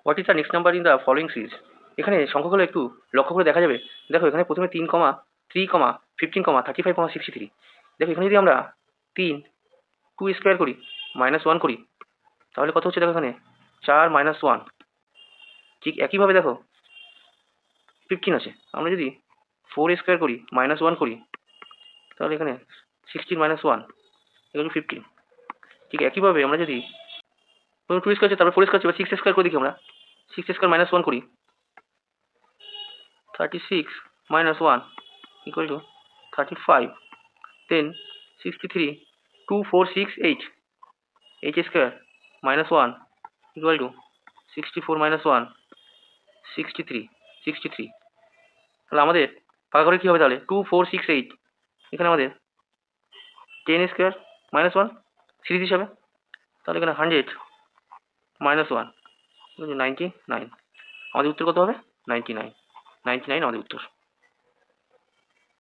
What is the next number in the following series? এখানে সংখ্যাগুলো একটু লক্ষ্য করে দেখা যাবে। দেখো এখানে প্রথমে 3, 3, 15, 35, 63। দেখো এখানে যদি আমরা 3 2 স্কোয়ার করি, -1 করি, তাহলে কত হচ্ছে দেখো এখানে 4 - 1। ঠিক একইভাবে দেখো 15 আছে। আমরা যদি 4 স্কোয়ার করি, -1 করি, তাহলে এখানে 16 - 1 এগুলো 15। ঠিক একইভাবে আমরা যদি প্রথমে 2 স্কোয়ার আছে, তারপর 4 স্কোয়ার আছে, এবার 6 স্কোয়ার করে দেখি আমরা। 6 স্কোয়ার -1 করি, 36 - 1 = 35। Then 63, 2, 4, 6, 8, h square -1 = 64 - 1, 63, 63। তাহলে আমাদের ভাগ করে কী হবে তাহলে? 2, 4, 6, 8। এখানে আমাদের 10 স্কোয়ার -1 সিরিজ হিসাবে, তাহলে এখানে 100 -1 99। আমাদের উত্তর কত হবে? 99। 99 আমাদের উত্তর।